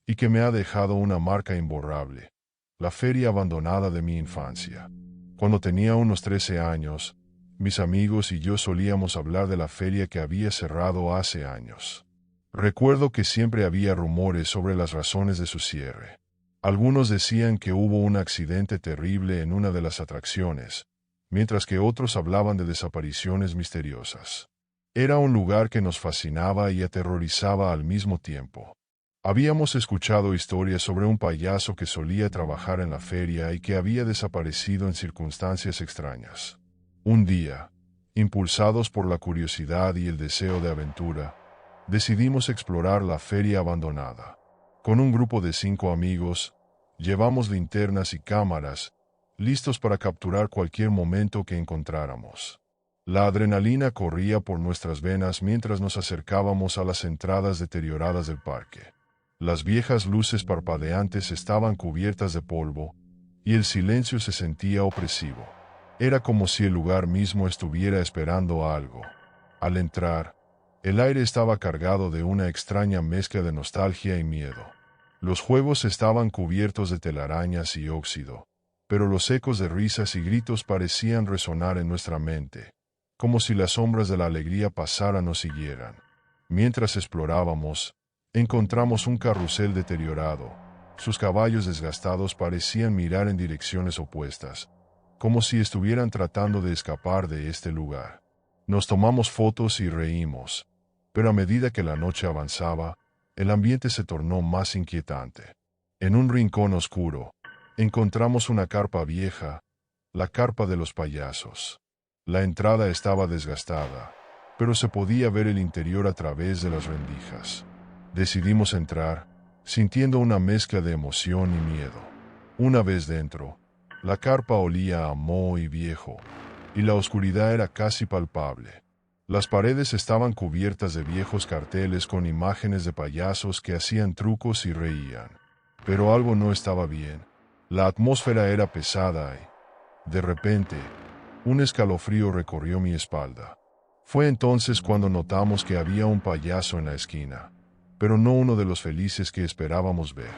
[SPEAKER 1] y que me ha dejado una marca imborrable: la feria abandonada de mi infancia. Cuando tenía unos 13 años, mis amigos y yo solíamos hablar de la feria que había cerrado hace años. Recuerdo que siempre había rumores sobre las razones de su cierre. Algunos decían que hubo un accidente terrible en una de las atracciones, mientras que otros hablaban de desapariciones misteriosas. Era un lugar que nos fascinaba y aterrorizaba al mismo tiempo. Habíamos escuchado historias sobre un payaso que solía trabajar en la feria y que había desaparecido en circunstancias extrañas. Un día, impulsados por la curiosidad y el deseo de aventura, decidimos explorar la feria abandonada. Con un grupo de 5 amigos, llevamos linternas y cámaras, listos para capturar cualquier momento que encontráramos. La adrenalina corría por nuestras venas mientras nos acercábamos a las entradas deterioradas del parque. Las viejas luces parpadeantes estaban cubiertas de polvo, y el silencio se sentía opresivo. Era como si el lugar mismo estuviera esperando algo. Al entrar, el aire estaba cargado de una extraña mezcla de nostalgia y miedo. Los juegos estaban cubiertos de telarañas y óxido, pero los ecos de risas y gritos parecían resonar en nuestra mente, como si las sombras de la alegría pasaran o siguieran. Mientras explorábamos, encontramos un carrusel deteriorado. Sus caballos desgastados parecían mirar en direcciones opuestas, como si estuvieran tratando de escapar de este lugar. Nos tomamos fotos y reímos, pero a medida que la noche avanzaba, el ambiente se tornó más inquietante. En un rincón oscuro, encontramos una carpa vieja, la carpa de los payasos. La entrada estaba desgastada, pero se podía ver el interior a través de las rendijas. Decidimos entrar, sintiendo una mezcla de emoción y miedo. Una vez dentro, la carpa olía a moho y viejo, y la oscuridad era casi palpable. Las paredes estaban cubiertas de viejos carteles con imágenes de payasos que hacían trucos y reían. Pero algo no estaba bien. La atmósfera era pesada y, de repente, un escalofrío recorrió mi espalda. Fue entonces cuando notamos que había un payaso en la esquina, pero no uno de los felices que esperábamos ver.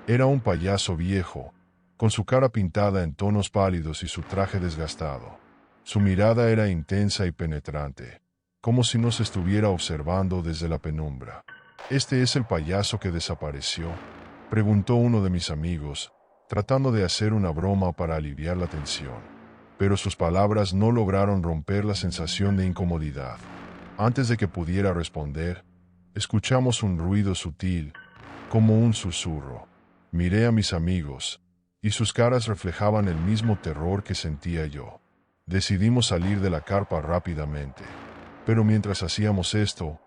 [SPEAKER 1] Era un payaso viejo, con su cara pintada en tonos pálidos y su traje desgastado. Su mirada era intensa y penetrante, como si nos estuviera observando desde la penumbra. ¿Este es el payaso que desapareció?, preguntó uno de mis amigos, tratando de hacer una broma para aliviar la tensión. Pero sus palabras no lograron romper la sensación de incomodidad. Antes de que pudiera responder, escuchamos un ruido sutil, como un susurro. Miré a mis amigos, y sus caras reflejaban el mismo terror que sentía yo. Decidimos salir de la carpa rápidamente, pero mientras hacíamos esto,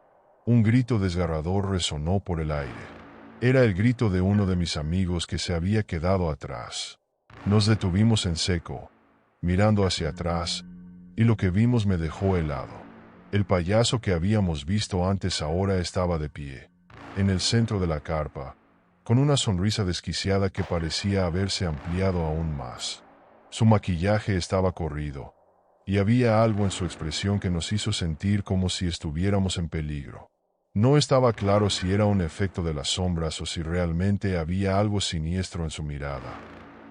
[SPEAKER 1] un grito desgarrador resonó por el aire. Era el grito de uno de mis amigos que se había quedado atrás. Nos detuvimos en seco, mirando hacia atrás, y lo que vimos me dejó helado. El payaso que habíamos visto antes ahora estaba de pie, en el centro de la carpa, con una sonrisa desquiciada que parecía haberse ampliado aún más. Su maquillaje estaba corrido, y había algo en su expresión que nos hizo sentir como si estuviéramos en peligro. No estaba claro si era un efecto de las sombras o si realmente había algo siniestro en su mirada,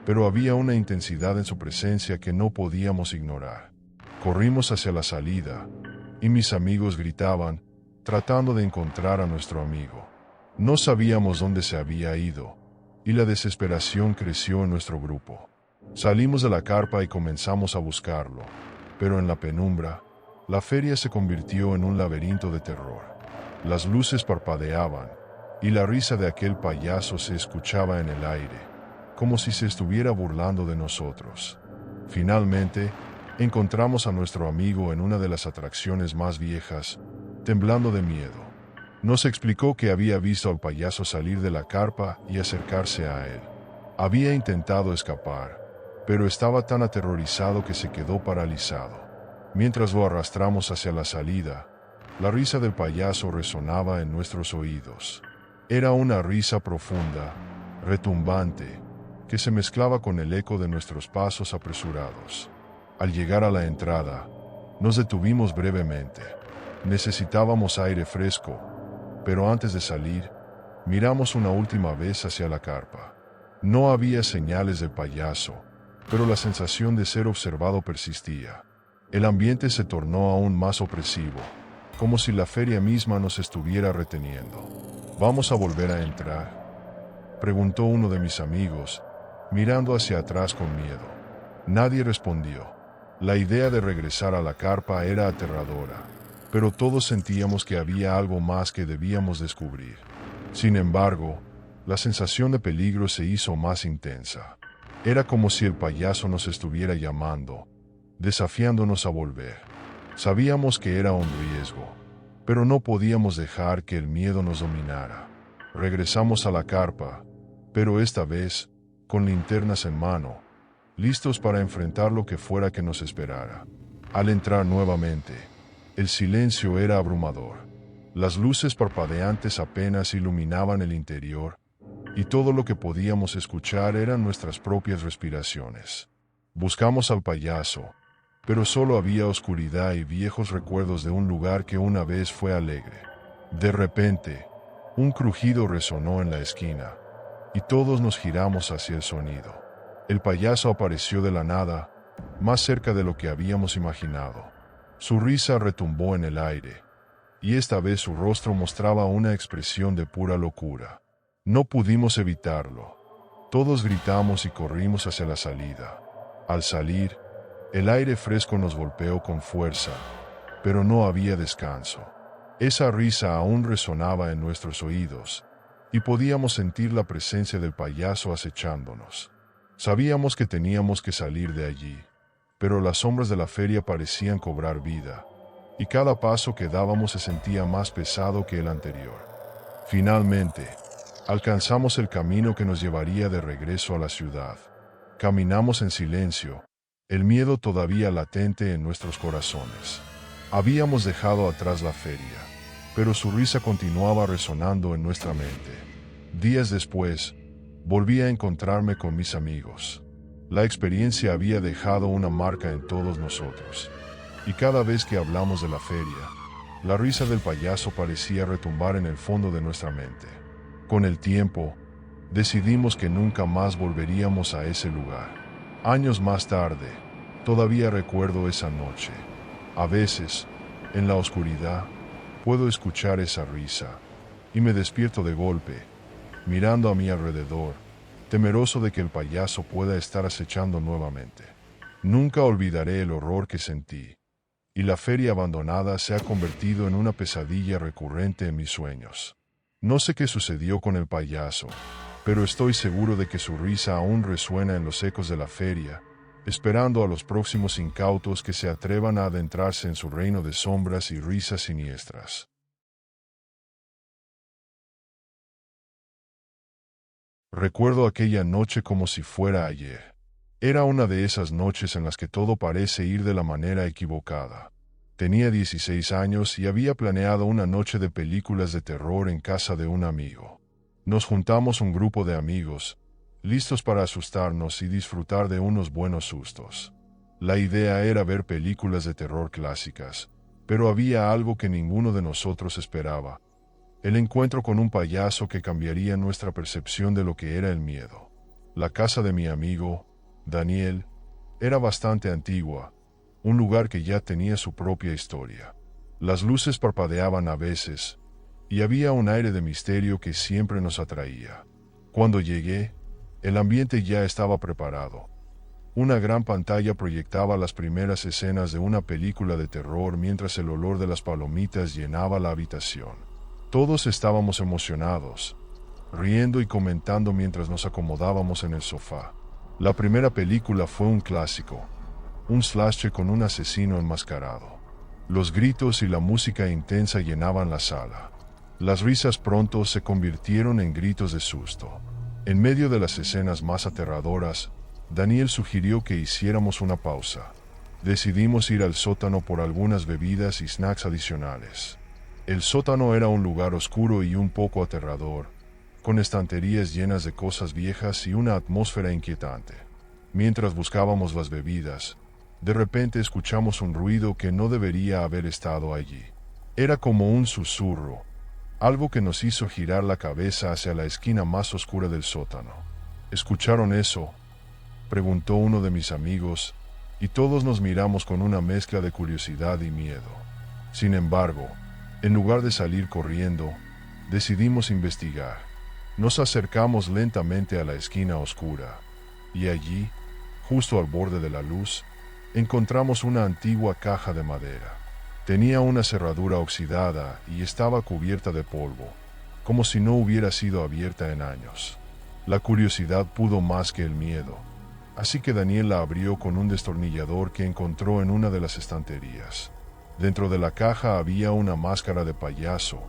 [SPEAKER 1] pero había una intensidad en su presencia que no podíamos ignorar. Corrimos hacia la salida, y mis amigos gritaban, tratando de encontrar a nuestro amigo. No sabíamos dónde se había ido, y la desesperación creció en nuestro grupo. Salimos de la carpa y comenzamos a buscarlo, pero en la penumbra, la feria se convirtió en un laberinto de terror. Las luces parpadeaban, y la risa de aquel payaso se escuchaba en el aire, como si se estuviera burlando de nosotros. Finalmente, Encontramos a nuestro amigo en una de las atracciones más viejas, temblando de miedo. Nos explicó que había visto al payaso salir de la carpa y acercarse a él. Había intentado escapar, pero estaba tan aterrorizado que se quedó paralizado. Mientras lo arrastramos hacia la salida, la risa del payaso resonaba en nuestros oídos. Era una risa profunda, retumbante, que se mezclaba con el eco de nuestros pasos apresurados. Al llegar a la entrada, nos detuvimos brevemente. Necesitábamos aire fresco, pero antes de salir, miramos una última vez hacia la carpa. No había señales del payaso, pero la sensación de ser observado persistía. El ambiente se tornó aún más opresivo, como si la feria misma nos estuviera reteniendo. ¿Vamos a volver a entrar?, preguntó uno de mis amigos, mirando hacia atrás con miedo. Nadie respondió. La idea de regresar a la carpa era aterradora, pero todos sentíamos que había algo más que debíamos descubrir. Sin embargo, la sensación de peligro se hizo más intensa. Era como si el payaso nos estuviera llamando, desafiándonos a volver. Sabíamos que era un riesgo, pero no podíamos dejar que el miedo nos dominara. Regresamos a la carpa, pero esta vez, con linternas en mano, listos para enfrentar lo que fuera que nos esperara. Al entrar nuevamente, el silencio era abrumador. Las luces parpadeantes apenas iluminaban el interior, y todo lo que podíamos escuchar eran nuestras propias respiraciones. Buscamos al payaso, pero solo había oscuridad y viejos recuerdos de un lugar que una vez fue alegre. De repente, un crujido resonó en la esquina, y todos nos giramos hacia el sonido. El payaso apareció de la nada, más cerca de lo que habíamos imaginado. Su risa retumbó en el aire, y esta vez su rostro mostraba una expresión de pura locura. No pudimos evitarlo. Todos gritamos y corrimos hacia la salida. Al salir, el aire fresco nos golpeó con fuerza, pero no había descanso. Esa risa aún resonaba en nuestros oídos, y podíamos sentir la presencia del payaso acechándonos. Sabíamos que teníamos que salir de allí, pero las sombras de la feria parecían cobrar vida, y cada paso que dábamos se sentía más pesado que el anterior. Finalmente, alcanzamos el camino que nos llevaría de regreso a la ciudad. Caminamos en silencio, el miedo todavía latente en nuestros corazones. Habíamos dejado atrás la feria, pero su risa continuaba resonando en nuestra mente. Días después, volví a encontrarme con mis amigos. La experiencia había dejado una marca en todos nosotros, y cada vez que hablamos de la feria, la risa del payaso parecía retumbar en el fondo de nuestra mente. Con el tiempo, decidimos que nunca más volveríamos a ese lugar. Años más tarde, todavía recuerdo esa noche. A veces, en la oscuridad, puedo escuchar esa risa, y me despierto de golpe, mirando a mi alrededor, temeroso de que el payaso pueda estar acechando nuevamente. Nunca olvidaré el horror que sentí, y la feria abandonada se ha convertido en una pesadilla recurrente en mis sueños. No sé qué sucedió con el payaso, pero estoy seguro de que su risa aún resuena en los ecos de la feria, esperando a los próximos incautos que se atrevan a adentrarse en su reino de sombras y risas siniestras. Recuerdo aquella noche como si fuera ayer. Era una de esas noches en las que todo parece ir de la manera equivocada. Tenía 16 años y había planeado una noche de películas de terror en casa de un amigo. Nos juntamos un grupo de amigos, listos para asustarnos y disfrutar de unos buenos sustos. La idea era ver películas de terror clásicas, pero había algo que ninguno de nosotros esperaba: el encuentro con un payaso que cambiaría nuestra percepción de lo que era el miedo. La casa de mi amigo, Daniel, era bastante antigua, un lugar que ya tenía su propia historia. Las luces parpadeaban a veces, y había un aire de misterio que siempre nos atraía. Cuando llegué, el ambiente ya estaba preparado. Una gran pantalla proyectaba las primeras escenas de una película de terror mientras el olor de las palomitas llenaba la habitación. Todos estábamos emocionados, riendo y comentando mientras nos acomodábamos en el sofá. La primera película fue un clásico, un slasher con un asesino enmascarado. Los gritos y la música intensa llenaban la sala. Las risas pronto se convirtieron en gritos de susto. En medio de las escenas más aterradoras, Daniel sugirió que hiciéramos una pausa. Decidimos ir al sótano por algunas bebidas y snacks adicionales. El sótano era un lugar oscuro y un poco aterrador, con estanterías llenas de cosas viejas y una atmósfera inquietante. Mientras buscábamos las bebidas, de repente escuchamos un ruido que no debería haber estado allí. Era como un susurro, algo que nos hizo girar la cabeza hacia la esquina más oscura del sótano. ¿Escucharon eso?, preguntó uno de mis amigos, y todos nos miramos con una mezcla de curiosidad y miedo. Sin embargo, en lugar de salir corriendo, decidimos investigar. Nos acercamos lentamente a la esquina oscura, y allí, justo al borde de la luz, encontramos una antigua caja de madera. Tenía una cerradura oxidada y estaba cubierta de polvo, como si no hubiera sido abierta en años. La curiosidad pudo más que el miedo, así que Daniel la abrió con un destornillador que encontró en una de las estanterías. Dentro de la caja había una máscara de payaso,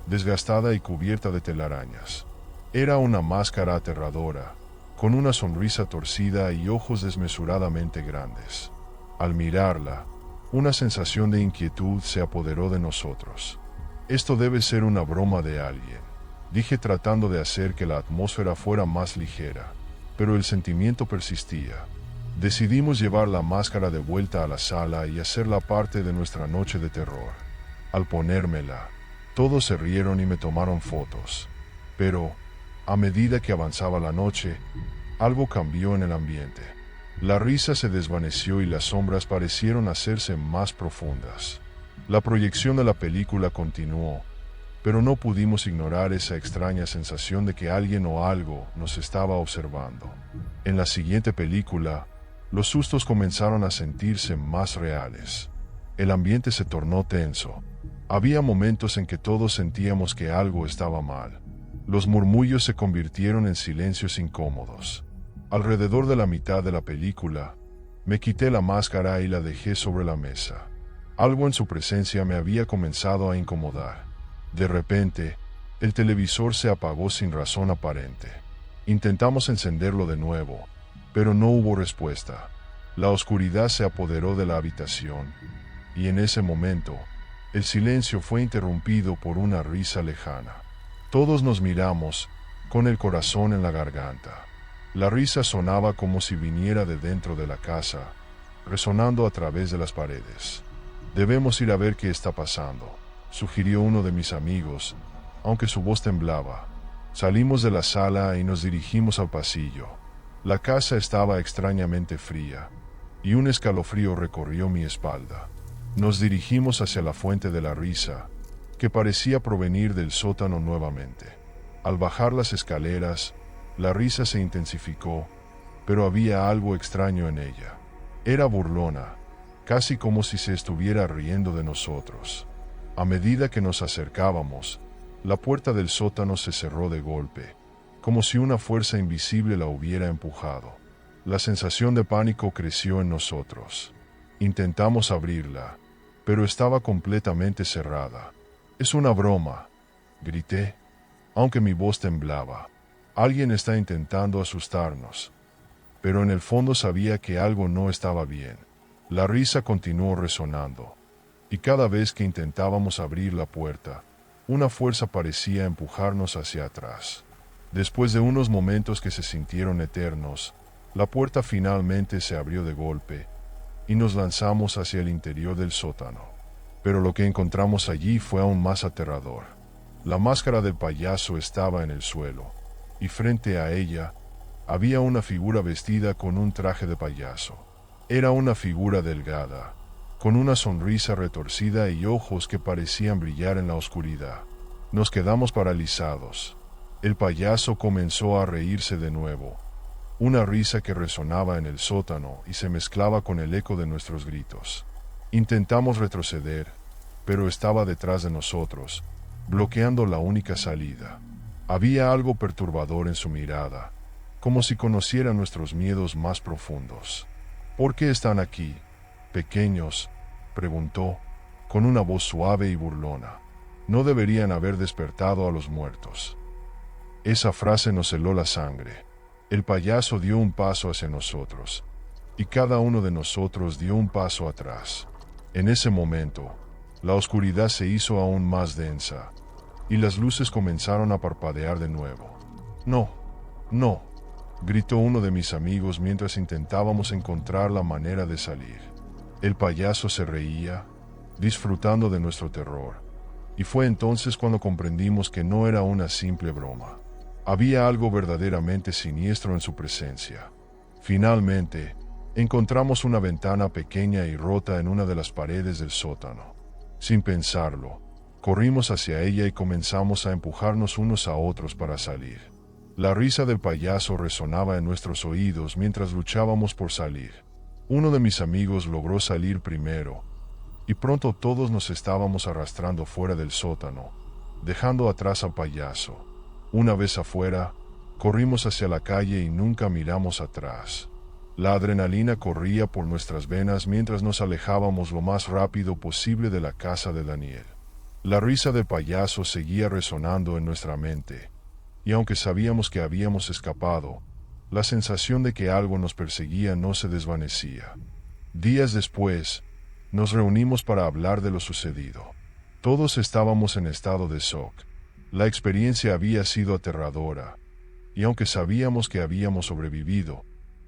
[SPEAKER 1] desgastada y cubierta de telarañas. Era una máscara aterradora, con una sonrisa torcida y ojos desmesuradamente grandes. Al mirarla, una sensación de inquietud se apoderó de nosotros. Esto debe ser una broma de alguien, dije tratando de hacer que la atmósfera fuera más ligera, pero el sentimiento persistía. Decidimos llevar la máscara de vuelta a la sala y hacerla parte de nuestra noche de terror. Al ponérmela, todos se rieron y me tomaron fotos. Pero, a medida que avanzaba la noche, algo cambió en el ambiente. La risa se desvaneció y las sombras parecieron hacerse más profundas. La proyección de la película continuó, pero no pudimos ignorar esa extraña sensación de que alguien o algo nos estaba observando. En la siguiente película, los sustos comenzaron a sentirse más reales. El ambiente se tornó tenso. Había momentos en que todos sentíamos que algo estaba mal. Los murmullos se convirtieron en silencios incómodos. Alrededor de la mitad de la película, me quité la máscara y la dejé sobre la mesa. Algo en su presencia me había comenzado a incomodar. De repente, el televisor se apagó sin razón aparente. Intentamos encenderlo de nuevo, pero no hubo respuesta. La oscuridad se apoderó de la habitación, y en ese momento, el silencio fue interrumpido por una risa lejana. Todos nos miramos, con el corazón en la garganta. La risa sonaba como si viniera de dentro de la casa, resonando a través de las paredes. «Debemos ir a ver qué está pasando», sugirió uno de mis amigos, aunque su voz temblaba. Salimos de la sala y nos dirigimos al pasillo. La casa estaba extrañamente fría, y un escalofrío recorrió mi espalda. Nos dirigimos hacia la fuente de la risa, que parecía provenir del sótano nuevamente. Al bajar las escaleras, la risa se intensificó, pero había algo extraño en ella. Era burlona, casi como si se estuviera riendo de nosotros. A medida que nos acercábamos, la puerta del sótano se cerró de golpe, como si una fuerza invisible la hubiera empujado. La sensación de pánico creció en nosotros. Intentamos abrirla, pero estaba completamente cerrada. «Es una broma», grité, aunque mi voz temblaba. «Alguien está intentando asustarnos». Pero en el fondo sabía que algo no estaba bien. La risa continuó resonando, y cada vez que intentábamos abrir la puerta, una fuerza parecía empujarnos hacia atrás. Después de unos momentos que se sintieron eternos, la puerta finalmente se abrió de golpe, y nos lanzamos hacia el interior del sótano. Pero lo que encontramos allí fue aún más aterrador. La máscara del payaso estaba en el suelo, y frente a ella había una figura vestida con un traje de payaso. Era una figura delgada, con una sonrisa retorcida y ojos que parecían brillar en la oscuridad. Nos quedamos paralizados. El payaso comenzó a reírse de nuevo, una risa que resonaba en el sótano y se mezclaba con el eco de nuestros gritos. Intentamos retroceder, pero estaba detrás de nosotros, bloqueando la única salida. Había algo perturbador en su mirada, como si conociera nuestros miedos más profundos. ¿Por qué están aquí, pequeños?, preguntó, con una voz suave y burlona. No deberían haber despertado a los muertos. Esa frase nos heló la sangre. El payaso dio un paso hacia nosotros, y cada uno de nosotros dio un paso atrás. En ese momento, la oscuridad se hizo aún más densa, y las luces comenzaron a parpadear de nuevo. «No, no», gritó uno de mis amigos mientras intentábamos encontrar la manera de salir. El payaso se reía, disfrutando de nuestro terror, y fue entonces cuando comprendimos que no era una simple broma. Había algo verdaderamente siniestro en su presencia. Finalmente, encontramos una ventana pequeña y rota en una de las paredes del sótano. Sin pensarlo, corrimos hacia ella y comenzamos a empujarnos unos a otros para salir. La risa del payaso resonaba en nuestros oídos mientras luchábamos por salir. Uno de mis amigos logró salir primero, y pronto todos nos estábamos arrastrando fuera del sótano, dejando atrás al payaso. Una vez afuera, corrimos hacia la calle y nunca miramos atrás. La adrenalina corría por nuestras venas mientras nos alejábamos lo más rápido posible de la casa de Daniel. La risa del payaso seguía resonando en nuestra mente, y aunque sabíamos que habíamos escapado, la sensación de que algo nos perseguía no se desvanecía. Días después, nos reunimos para hablar de lo sucedido. Todos estábamos en estado de shock. La experiencia había sido aterradora, y aunque sabíamos que habíamos sobrevivido,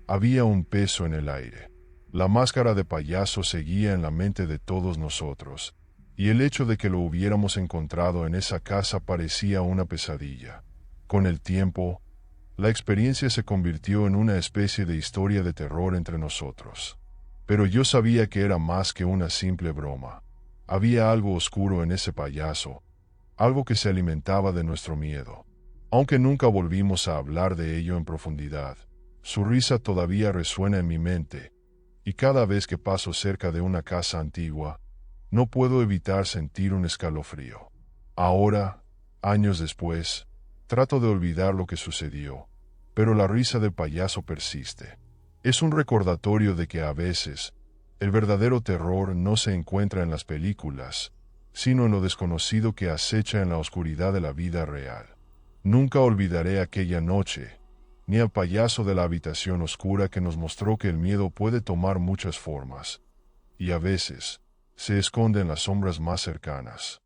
[SPEAKER 1] había un peso en el aire. La máscara de payaso seguía en la mente de todos nosotros, y el hecho de que lo hubiéramos encontrado en esa casa parecía una pesadilla. Con el tiempo, la experiencia se convirtió en una especie de historia de terror entre nosotros. Pero yo sabía que era más que una simple broma. Había algo oscuro en ese payaso, algo que se alimentaba de nuestro miedo. Aunque nunca volvimos a hablar de ello en profundidad, su risa todavía resuena en mi mente, y cada vez que paso cerca de una casa antigua, no puedo evitar sentir un escalofrío. Ahora, años después, trato de olvidar lo que sucedió, pero la risa del payaso persiste. Es un recordatorio de que a veces, el verdadero terror no se encuentra en las películas, sino en lo desconocido que acecha en la oscuridad de la vida real. Nunca olvidaré aquella noche, ni al payaso de la habitación oscura que nos mostró que el miedo puede tomar muchas formas, y a veces, se esconde en las sombras más cercanas.